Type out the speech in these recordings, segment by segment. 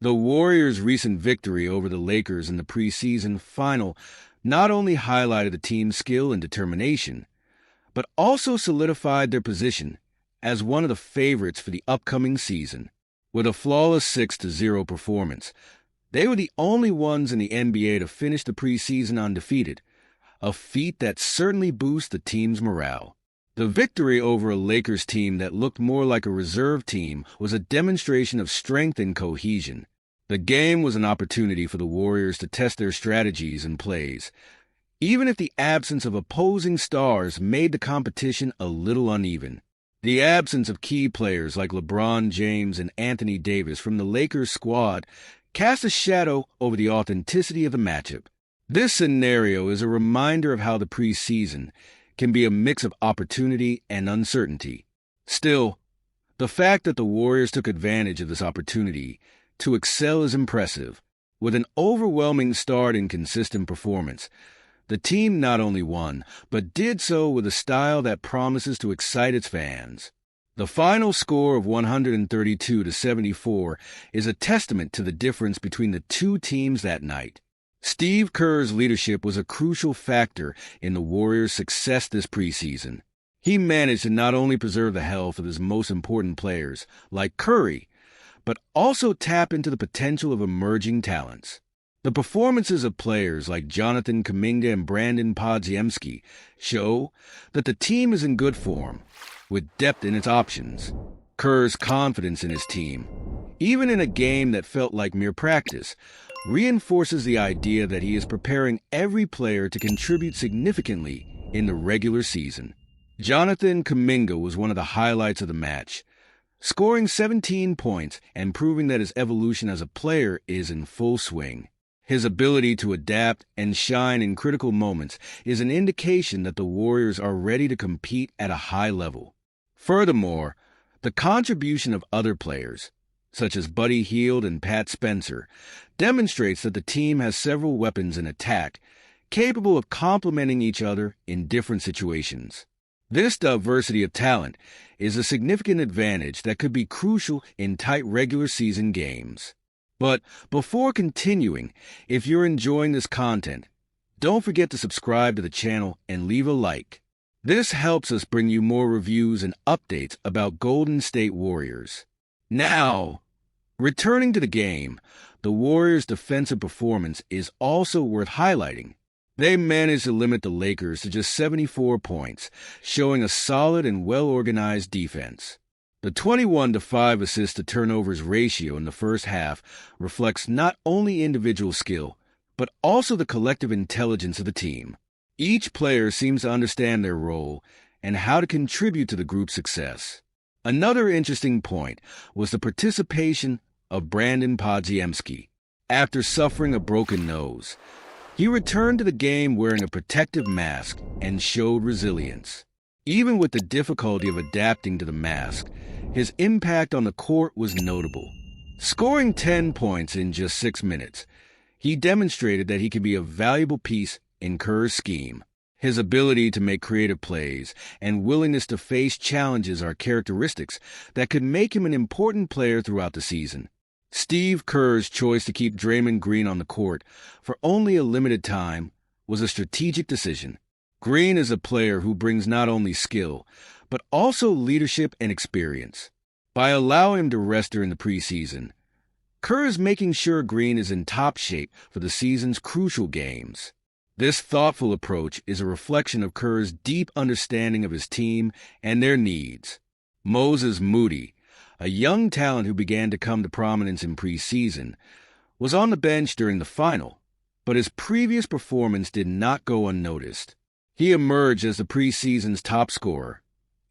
The Warriors' recent victory over the Lakers in the preseason final not only highlighted the team's skill and determination, but also solidified their position as one of the favorites for the upcoming season. With a flawless 6-0 performance, they were the only ones in the NBA to finish the preseason undefeated, a feat that certainly boosts the team's morale. The victory over a Lakers team that looked more like a reserve team was a demonstration of strength and cohesion. The game was an opportunity for the Warriors to test their strategies and plays, even if the absence of opposing stars made the competition a little uneven. The absence of key players like LeBron James and Anthony Davis from the Lakers squad cast a shadow over the authenticity of the matchup. This scenario is a reminder of how the preseason can be a mix of opportunity and uncertainty. Still, the fact that the Warriors took advantage of this opportunity to excel is impressive. With an overwhelming start and consistent performance, the team not only won, but did so with a style that promises to excite its fans. The final score of 132-74 is a testament to the difference between the two teams that night. Steve Kerr's leadership was a crucial factor in the Warriors' success this preseason. He managed to not only preserve the health of his most important players, like Curry, but also tap into the potential of emerging talents. The performances of players like Jonathan Kuminga and Brandon Podziemski show that the team is in good form, with depth in its options. Kerr's confidence in his team, even in a game that felt like mere practice, reinforces the idea that he is preparing every player to contribute significantly in the regular season. Jonathan Kuminga was one of the highlights of the match, scoring 17 points and proving that his evolution as a player is in full swing. His ability to adapt and shine in critical moments is an indication that the Warriors are ready to compete at a high level. Furthermore, the contribution of other players, such as Buddy Hield and Pat Spencer, demonstrates that the team has several weapons in attack, capable of complementing each other in different situations. This diversity of talent is a significant advantage that could be crucial in tight regular season games. But before continuing, if you're enjoying this content, don't forget to subscribe to the channel and leave a like. This helps us bring you more reviews and updates about Golden State Warriors. Now, returning to the game, the Warriors' defensive performance is also worth highlighting. They managed to limit the Lakers to just 74 points, showing a solid and well-organized defense. The 21-5 assist-to-turnovers ratio in the first half reflects not only individual skill, but also the collective intelligence of the team. Each player seems to understand their role and how to contribute to the group's success. Another interesting point was the participation of Brandon Podziemski. After suffering a broken nose, he returned to the game wearing a protective mask and showed resilience. Even with the difficulty of adapting to the mask, his impact on the court was notable. Scoring 10 points in just 6 minutes, he demonstrated that he could be a valuable piece in Kerr's scheme. His ability to make creative plays and willingness to face challenges are characteristics that could make him an important player throughout the season. Steve Kerr's choice to keep Draymond Green on the court for only a limited time was a strategic decision. Green is a player who brings not only skill, but also leadership and experience. By allowing him to rest during the preseason, Kerr is making sure Green is in top shape for the season's crucial games. This thoughtful approach is a reflection of Kerr's deep understanding of his team and their needs. Moses Moody, a young talent who began to come to prominence in preseason, was on the bench during the final, but his previous performance did not go unnoticed. He emerged as the preseason's top scorer,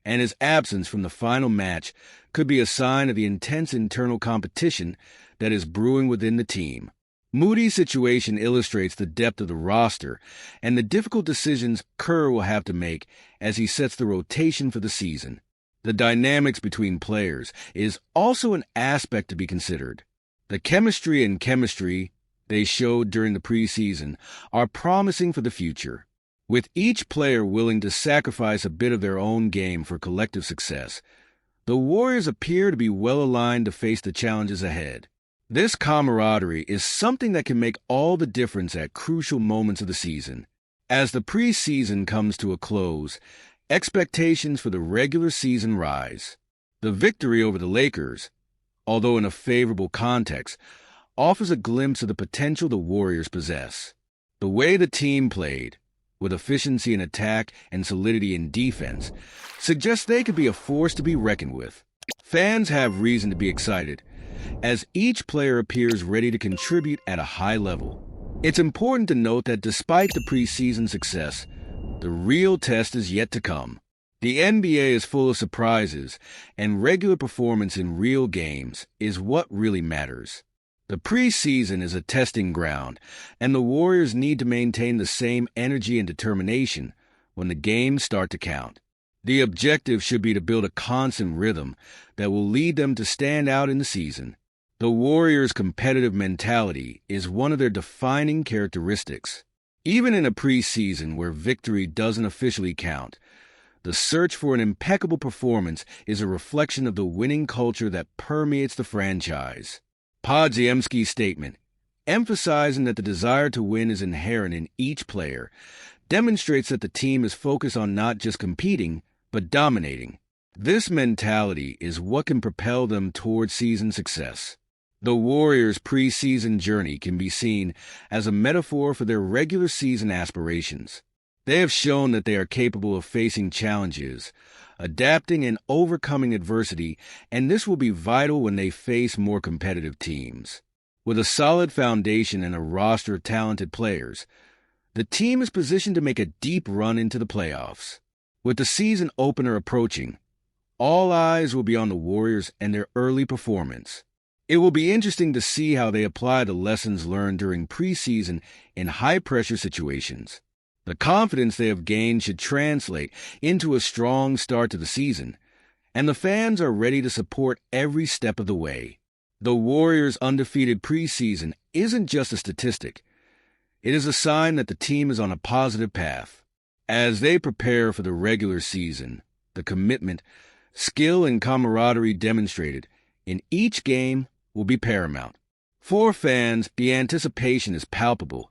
and his absence from the final match could be a sign of the intense internal competition that is brewing within the team. Moody's situation illustrates the depth of the roster and the difficult decisions Kerr will have to make as he sets the rotation for the season. The dynamics between players is also an aspect to be considered. The chemistry they showed during the preseason are promising for the future. With each player willing to sacrifice a bit of their own game for collective success, the Warriors appear to be well aligned to face the challenges ahead. This camaraderie is something that can make all the difference at crucial moments of the season. As the preseason comes to a close, expectations for the regular season rise. The victory over the Lakers, although in a favorable context, offers a glimpse of the potential the Warriors possess. The way the team played, with efficiency in attack and solidity in defense, suggests they could be a force to be reckoned with. Fans have reason to be excited, as each player appears ready to contribute at a high level. It's important to note that despite the preseason success, the real test is yet to come. The NBA is full of surprises, and regular performance in real games is what really matters. The preseason is a testing ground, and the Warriors need to maintain the same energy and determination when the games start to count. The objective should be to build a constant rhythm that will lead them to stand out in the season. The Warriors' competitive mentality is one of their defining characteristics. Even in a preseason where victory doesn't officially count, the search for an impeccable performance is a reflection of the winning culture that permeates the franchise. Podziemski's statement, emphasizing that the desire to win is inherent in each player, demonstrates that the team is focused on not just competing, but dominating. This mentality is what can propel them toward season success. The Warriors' preseason journey can be seen as a metaphor for their regular season aspirations. They have shown that they are capable of facing challenges, adapting and overcoming adversity, and this will be vital when they face more competitive teams. With a solid foundation and a roster of talented players, the team is positioned to make a deep run into the playoffs. With the season opener approaching, all eyes will be on the Warriors and their early performance. It will be interesting to see how they apply the lessons learned during preseason in high-pressure situations. The confidence they have gained should translate into a strong start to the season, and the fans are ready to support every step of the way. The Warriors' undefeated preseason isn't just a statistic. It is a sign that the team is on a positive path. As they prepare for the regular season, the commitment, skill, and camaraderie demonstrated in each game will be paramount. For fans, the anticipation is palpable,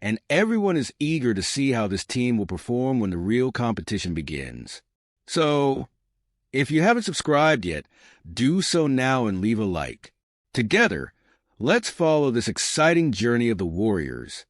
and everyone is eager to see how this team will perform when the real competition begins. So, if you haven't subscribed yet, do so now and leave a like. Together, let's follow this exciting journey of the Warriors